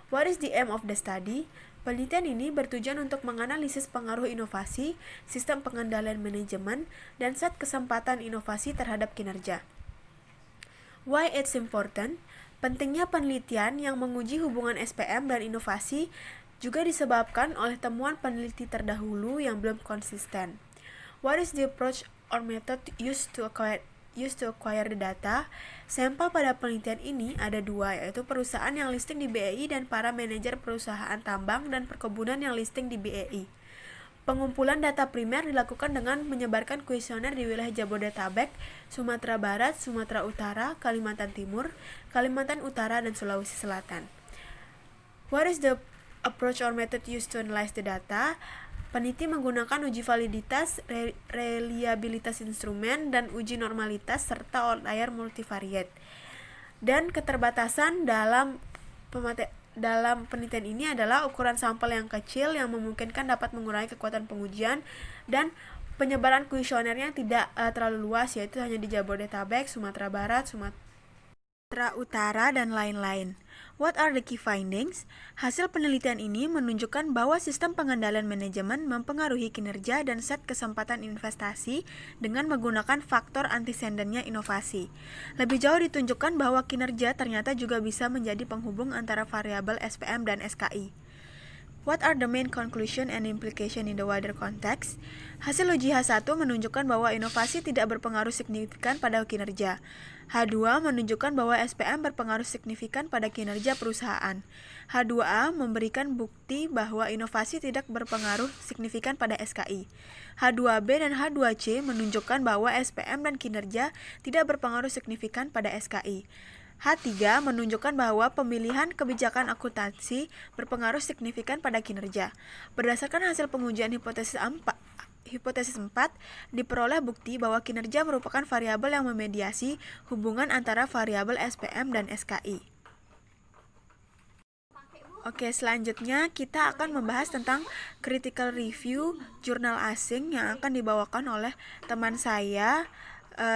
What is the aim of the study? Penelitian ini bertujuan untuk menganalisis pengaruh inovasi, sistem pengendalian manajemen, dan set kesempatan inovasi terhadap kinerja. Why it's important? Pentingnya penelitian yang menguji hubungan SPM dan inovasi juga disebabkan oleh temuan peneliti terdahulu yang belum konsisten. What is the approach or method used to acquire the data? Sampel pada penelitian ini ada dua, yaitu perusahaan yang listing di BEI dan para manajer perusahaan tambang dan perkebunan yang listing di BEI. Pengumpulan data primer dilakukan dengan menyebarkan kuesioner di wilayah Jabodetabek, Sumatera Barat, Sumatera Utara, Kalimantan Timur, Kalimantan Utara, dan Sulawesi Selatan. What is the approach or method used to analyze the data? Peneliti menggunakan uji validitas, reliabilitas instrumen, dan uji normalitas serta outlier multivariate. Dan keterbatasan dalam penelitian ini adalah ukuran sampel yang kecil yang memungkinkan dapat mengurangi kekuatan pengujian dan penyebaran kuesionernya tidak terlalu luas, yaitu hanya di Jabodetabek, Sumatera Barat, Sumatera Utara, dan lain-lain. What are the key findings? Hasil penelitian ini menunjukkan bahwa sistem pengendalian manajemen mempengaruhi kinerja dan set kesempatan investasi dengan menggunakan faktor antecedennya inovasi. Lebih jauh ditunjukkan bahwa kinerja ternyata juga bisa menjadi penghubung antara variabel SPM dan SKI. What are the main conclusion and implication in the wider context? Hasil uji H1 menunjukkan bahwa inovasi tidak berpengaruh signifikan pada kinerja. H2 menunjukkan bahwa SPM berpengaruh signifikan pada kinerja perusahaan. H2A memberikan bukti bahwa inovasi tidak berpengaruh signifikan pada SKI. H2B dan H2C menunjukkan bahwa SPM dan kinerja tidak berpengaruh signifikan pada SKI. H3 menunjukkan bahwa pemilihan kebijakan akuntansi berpengaruh signifikan pada kinerja. Berdasarkan hasil pengujian hipotesis 4, diperoleh bukti bahwa kinerja merupakan variabel yang memediasi hubungan antara variabel SPM dan SKI. Oke, selanjutnya kita akan membahas tentang critical review jurnal asing yang akan dibawakan oleh teman saya,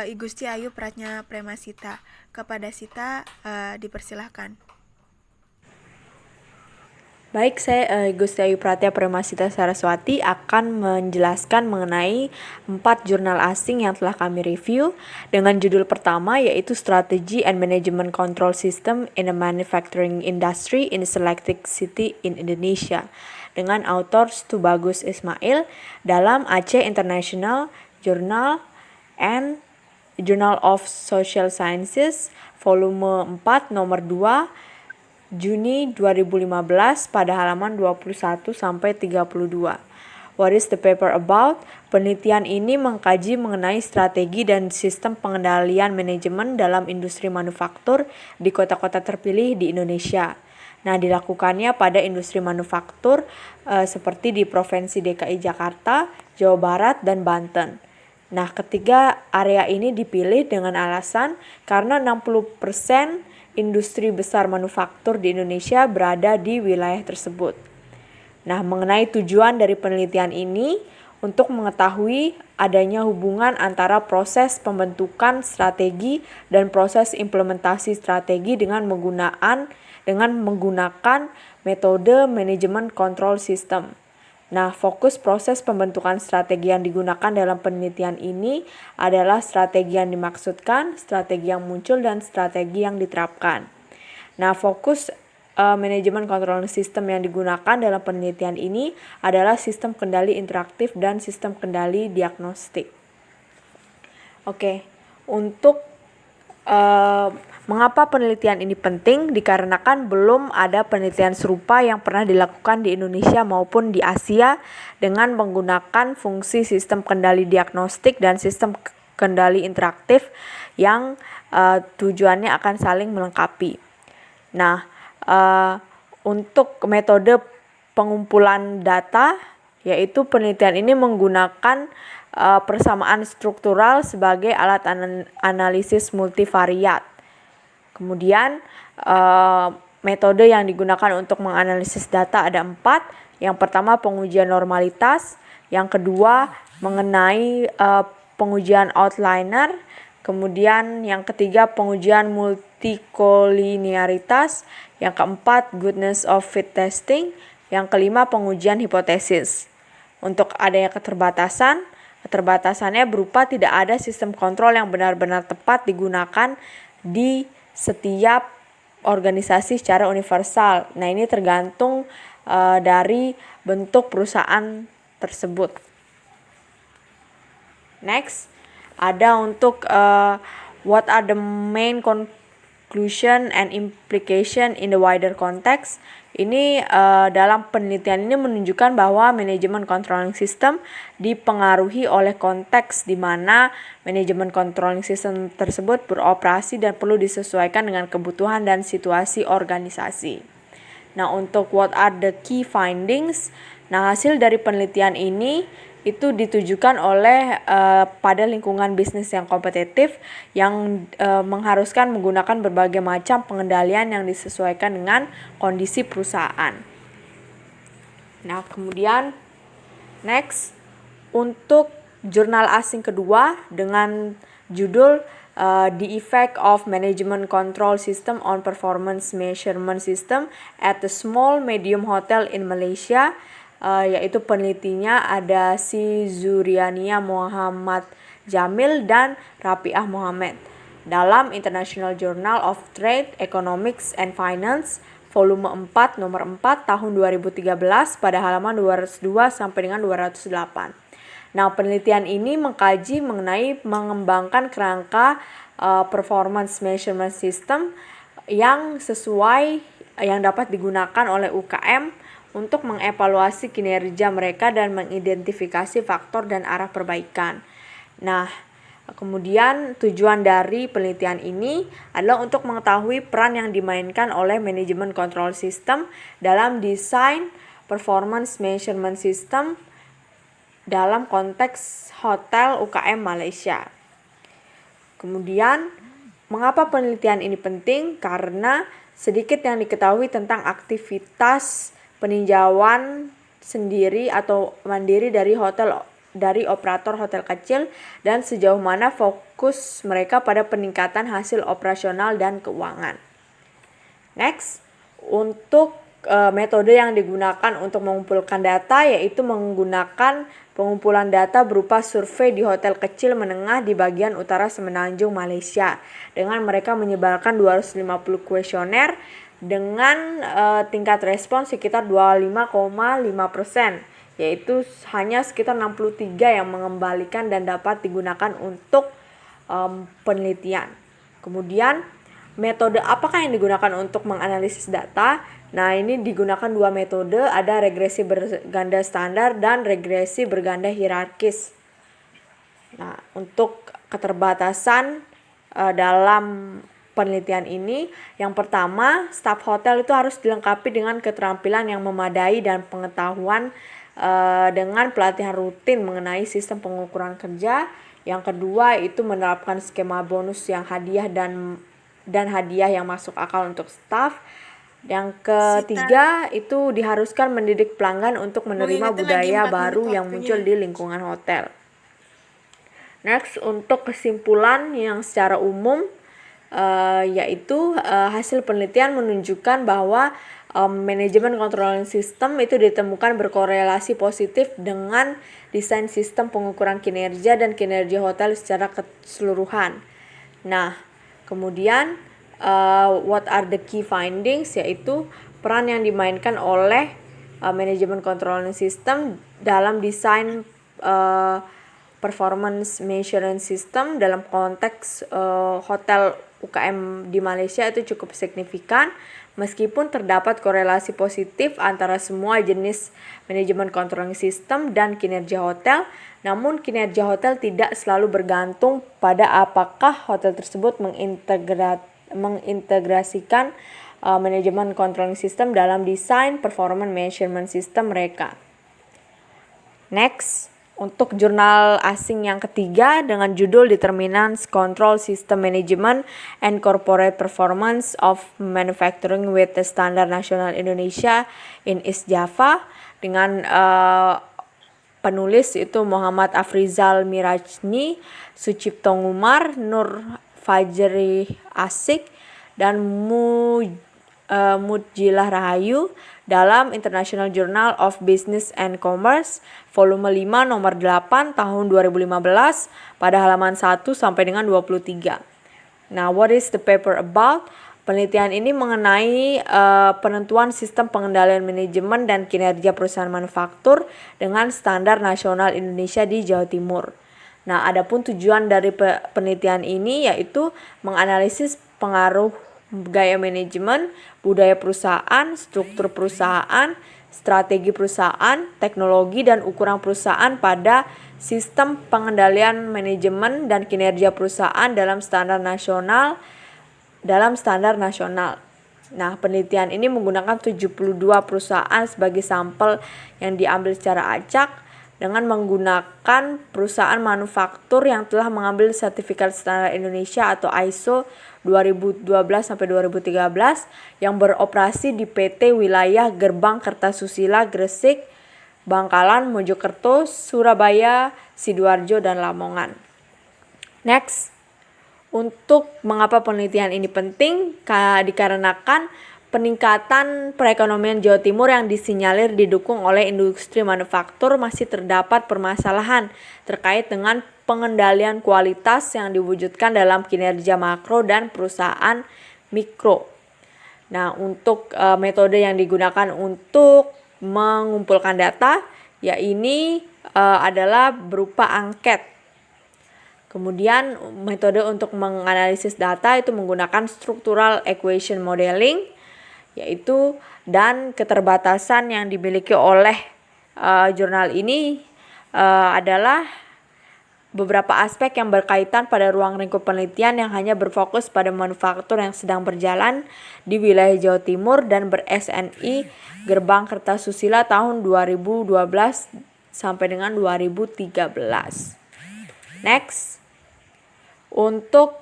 Igusti Ayu Pratnya Premasita. Kepada Sita, dipersilahkan. Baik, saya Gusti Ayu Pratya Premasita Saraswati akan menjelaskan mengenai 4 jurnal asing yang telah kami review dengan judul pertama yaitu Strategy and Management Control System in the Manufacturing Industry in Selected City in Indonesia dengan author Tubagus Ismail dalam Aceh International Journal and Journal of Social Sciences volume 4 nomor 2 Juni 2015 pada halaman 21 sampai 32. What is the paper about? Penelitian ini mengkaji mengenai strategi dan sistem pengendalian manajemen dalam industri manufaktur di kota-kota terpilih di Indonesia. Nah, dilakukannya pada industri manufaktur seperti di Provinsi DKI Jakarta, Jawa Barat, dan Banten. Nah, ketiga area ini dipilih dengan alasan karena 60% industri besar manufaktur di Indonesia berada di wilayah tersebut. Nah, mengenai tujuan dari penelitian ini untuk mengetahui adanya hubungan antara proses pembentukan strategi dan proses implementasi strategi dengan menggunakan metode manajemen control system. Nah, fokus proses pembentukan strategi yang digunakan dalam penelitian ini adalah strategi yang dimaksudkan, strategi yang muncul, dan strategi yang diterapkan. Nah, fokus manajemen control system yang digunakan dalam penelitian ini adalah sistem kendali interaktif dan sistem kendali diagnostik. Oke, untuk mengapa penelitian ini penting? Dikarenakan belum ada penelitian serupa yang pernah dilakukan di Indonesia maupun di Asia dengan menggunakan fungsi sistem kendali diagnostik dan sistem kendali interaktif yang tujuannya akan saling melengkapi. Nah, untuk metode pengumpulan data, yaitu penelitian ini menggunakan persamaan struktural sebagai alat analisis multivariat. Kemudian metode yang digunakan untuk menganalisis data ada 4. Yang pertama pengujian normalitas, yang kedua mengenai pengujian outliner, kemudian yang ketiga pengujian multikolinearitas, yang keempat goodness of fit testing, yang kelima pengujian hipotesis. Untuk adanya keterbatasannya berupa tidak ada sistem kontrol yang benar-benar tepat digunakan di setiap organisasi secara universal. Nah, ini tergantung dari bentuk perusahaan tersebut. Next, ada untuk what are the main conclusion and implication in the wider context. Ini dalam penelitian ini menunjukkan bahwa manajemen controlling system dipengaruhi oleh konteks di mana manajemen controlling system tersebut beroperasi dan perlu disesuaikan dengan kebutuhan dan situasi organisasi. Nah, untuk what are the key findings? Nah, hasil dari penelitian ini itu ditujukan oleh pada lingkungan bisnis yang kompetitif yang mengharuskan menggunakan berbagai macam pengendalian yang disesuaikan dengan kondisi perusahaan. Nah, kemudian next untuk jurnal asing kedua dengan judul The Effect of Management Control System on Performance Measurement System at the Small Medium Hotel in Malaysia, yaitu penelitinya ada si Zuriania Muhammad Jamil dan Rapiah Muhammad dalam International Journal of Trade, Economics and Finance volume 4 nomor 4 tahun 2013 pada halaman 202 sampai dengan 208. Nah, penelitian ini mengkaji mengenai mengembangkan kerangka performance measurement system yang sesuai yang dapat digunakan oleh UKM untuk mengevaluasi kinerja mereka dan mengidentifikasi faktor dan arah perbaikan. Nah, Kemudian tujuan dari penelitian ini adalah untuk mengetahui peran yang dimainkan oleh manajemen control system dalam desain performance measurement system dalam konteks hotel UKM Malaysia. Kemudian, mengapa penelitian ini penting? Karena sedikit yang diketahui tentang aktivitas peninjauan sendiri atau mandiri dari operator hotel kecil dan sejauh mana fokus mereka pada peningkatan hasil operasional dan keuangan. Next, untuk metode yang digunakan untuk mengumpulkan data yaitu menggunakan pengumpulan data berupa survei di hotel kecil menengah di bagian utara Semenanjung Malaysia dengan mereka menyebarkan 250 kuesioner dengan tingkat respons sekitar 25,5%, yaitu hanya sekitar 63 yang mengembalikan dan dapat digunakan untuk penelitian. Kemudian metode apakah yang digunakan untuk menganalisis data? Nah, ini digunakan dua metode, ada regresi berganda standar dan regresi berganda hierarkis. Nah, untuk keterbatasan dalam penelitian ini, yang pertama, staf hotel itu harus dilengkapi dengan keterampilan yang memadai dan pengetahuan dengan pelatihan rutin mengenai sistem pengukuran kerja. Yang kedua, itu menerapkan skema bonus yang hadiah dan hadiah yang masuk akal untuk staf. Yang ketiga, itu diharuskan mendidik pelanggan untuk menerima budaya baru yang muncul di lingkungan hotel. Next, untuk kesimpulan yang secara umum, yaitu hasil penelitian menunjukkan bahwa manajemen controlling system itu ditemukan berkorelasi positif dengan desain sistem pengukuran kinerja dan kinerja hotel secara keseluruhan. Nah, kemudian what are the key findings, yaitu peran yang dimainkan oleh manajemen controlling system dalam desain performance measurement system dalam konteks hotel UKM di Malaysia itu cukup signifikan, meskipun terdapat korelasi positif antara semua jenis manajemen controlling system dan kinerja hotel. Namun kinerja hotel tidak selalu bergantung pada apakah hotel tersebut mengintegrasikan manajemen controlling system dalam desain performance measurement system mereka. Next, untuk jurnal asing yang ketiga dengan judul Determinants Control System Management and Corporate Performance of Manufacturing with the Standard Nasional Indonesia in East Java dengan penulis itu Muhammad Afrizal Mirajni, Sucipto Ngumar, Nur Fajri Asik, dan Mudjilah Rahayu dalam International Journal of Business and Commerce volume 5 nomor 8 tahun 2015 pada halaman 1 sampai dengan 23. Nah, what is the paper about? Penelitian ini mengenai penentuan sistem pengendalian manajemen dan kinerja perusahaan manufaktur dengan standar nasional Indonesia di Jawa Timur. Nah, adapun tujuan dari penelitian ini yaitu menganalisis pengaruh gaya manajemen, budaya perusahaan, struktur perusahaan, strategi perusahaan, teknologi dan ukuran perusahaan pada sistem pengendalian manajemen dan kinerja perusahaan dalam standar nasional. Nah, penelitian ini menggunakan 72 perusahaan sebagai sampel yang diambil secara acak dengan menggunakan perusahaan manufaktur yang telah mengambil sertifikat standar Indonesia atau ISO 2012-2013 yang beroperasi di PT Wilayah Gerbang Kertasusila Gresik, Bangkalan, Mojokerto, Surabaya, Sidoarjo, dan Lamongan. Next, untuk mengapa penelitian ini penting? Dikarenakan peningkatan perekonomian Jawa Timur yang disinyalir didukung oleh industri manufaktur masih terdapat permasalahan terkait dengan pengendalian kualitas yang diwujudkan dalam kinerja makro dan perusahaan mikro. Nah, untuk metode yang digunakan untuk mengumpulkan data, adalah berupa angket. Kemudian metode untuk menganalisis data itu menggunakan structural equation modeling, dan keterbatasan yang dimiliki oleh jurnal ini adalah beberapa aspek yang berkaitan pada ruang lingkup penelitian yang hanya berfokus pada manufaktur yang sedang berjalan di wilayah Jawa Timur dan ber-SNI Gerbang Kertasusila tahun 2012 sampai dengan 2013. Next. Untuk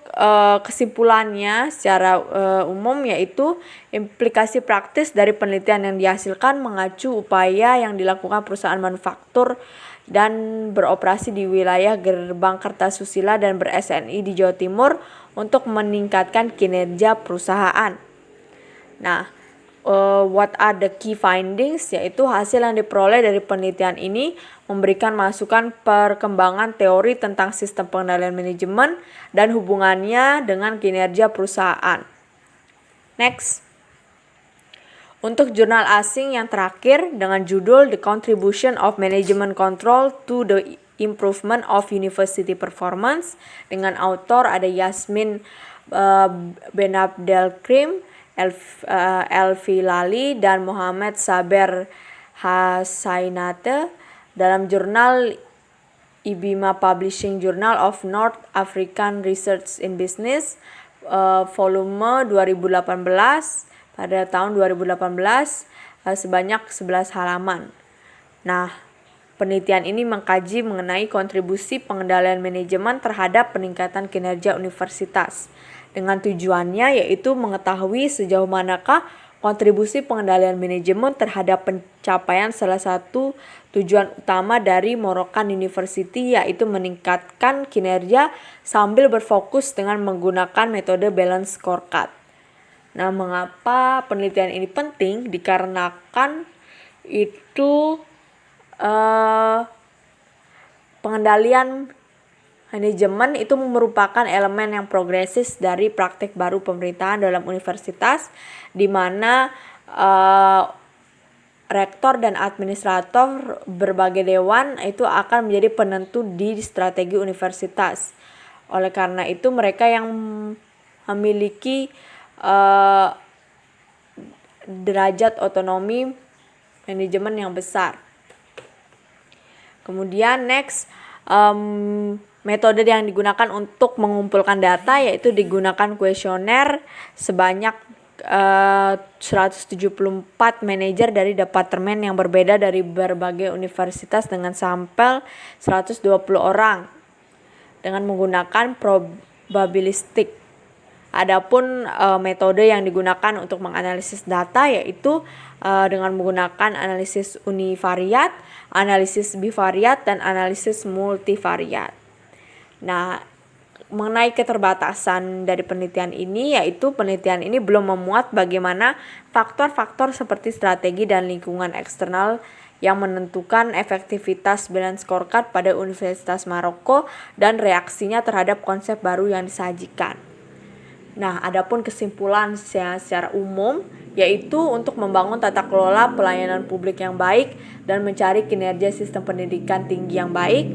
kesimpulannya secara umum yaitu implikasi praktis dari penelitian yang dihasilkan mengacu upaya yang dilakukan perusahaan manufaktur dan beroperasi di wilayah Gerbang Kertasusila dan ber-SNI di Jawa Timur untuk meningkatkan kinerja perusahaan. Nah, what are the key findings? Yaitu hasil yang diperoleh dari penelitian ini memberikan masukan perkembangan teori tentang sistem pengendalian manajemen dan hubungannya dengan kinerja perusahaan. Next. Untuk jurnal asing yang terakhir dengan judul The Contribution of Management Control to the Improvement of University Performance dengan autor ada Yasmin Benabdelkrim, Elvi Lali, dan Muhammad Saber Hasainate dalam jurnal IBIMA Publishing Journal of North African Research in Business volume 2018 pada tahun 2018 sebanyak 11 halaman. Nah, penelitian ini mengkaji mengenai kontribusi pengendalian manajemen terhadap peningkatan kinerja universitas. Dengan tujuannya yaitu mengetahui sejauh manakah kontribusi pengendalian manajemen terhadap pencapaian salah satu tujuan utama dari Morokan University yaitu meningkatkan kinerja sambil berfokus dengan menggunakan metode balance scorecard. Nah, mengapa penelitian ini penting? Dikarenakan itu pengendalian manajemen itu merupakan elemen yang progresif dari praktik baru pemerintahan dalam universitas, di mana rektor dan administrator berbagai dewan itu akan menjadi penentu di strategi universitas. Oleh karena itu mereka yang memiliki derajat otonomi manajemen yang besar. Kemudian next, metode yang digunakan untuk mengumpulkan data yaitu digunakan kuesioner sebanyak 174 manajer dari departemen yang berbeda dari berbagai universitas dengan sampel 120 orang dengan menggunakan probabilistik. Adapun metode yang digunakan untuk menganalisis data yaitu dengan menggunakan analisis univariat, analisis bivariat, dan analisis multivariat. Nah, mengenai keterbatasan dari penelitian ini yaitu penelitian ini belum memuat bagaimana faktor-faktor seperti strategi dan lingkungan eksternal yang menentukan efektivitas balance scorecard pada Universitas Maroko dan reaksinya terhadap konsep baru yang disajikan. Nah, adapun kesimpulan secara umum yaitu untuk membangun tata kelola pelayanan publik yang baik dan mencari kinerja sistem pendidikan tinggi yang baik,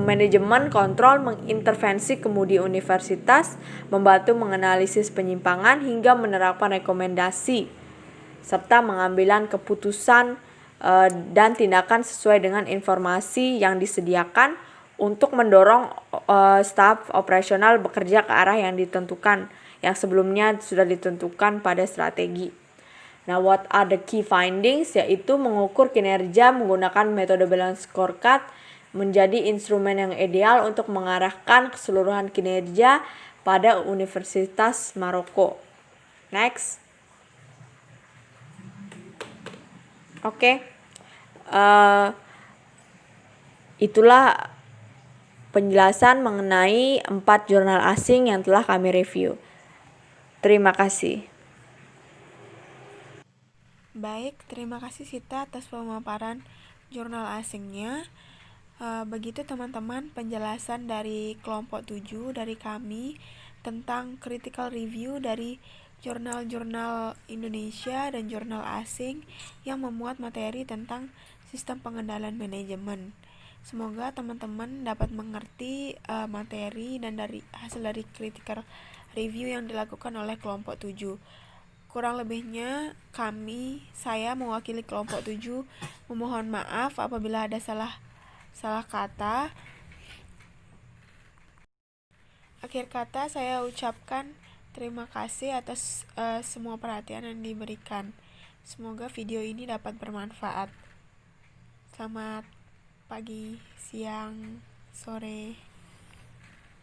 manajemen kontrol mengintervensi kemudi universitas, membantu menganalisis penyimpangan hingga menerapkan rekomendasi serta mengambilan keputusan dan tindakan sesuai dengan informasi yang disediakan untuk mendorong staf operasional bekerja ke arah yang ditentukan, yang sebelumnya sudah ditentukan pada strategi. Nah, what are the key findings? Yaitu mengukur kinerja menggunakan metode balance scorecard menjadi instrumen yang ideal untuk mengarahkan keseluruhan kinerja pada Universitas Maroko. Next. Oke. Itulah penjelasan mengenai 4 jurnal asing yang telah kami review. Terima kasih. Baik, terima kasih Sita atas pemaparan jurnal asingnya. Begitu teman-teman penjelasan dari kelompok 7 dari kami tentang critical review dari jurnal-jurnal Indonesia dan jurnal asing yang memuat materi tentang sistem pengendalian manajemen. Semoga teman-teman dapat mengerti materi dan dari hasil dari critical review yang dilakukan oleh kelompok 7. Kurang lebihnya saya mewakili kelompok 7 memohon maaf apabila ada salah salah kata. Akhir kata saya ucapkan terima kasih atas semua perhatian yang diberikan. Semoga video ini dapat bermanfaat. Selamat pagi, siang, sore,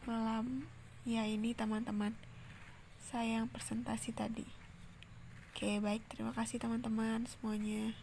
malam. Ya, ini teman-teman saya yang presentasi tadi. Oke, baik, terima kasih teman-teman semuanya.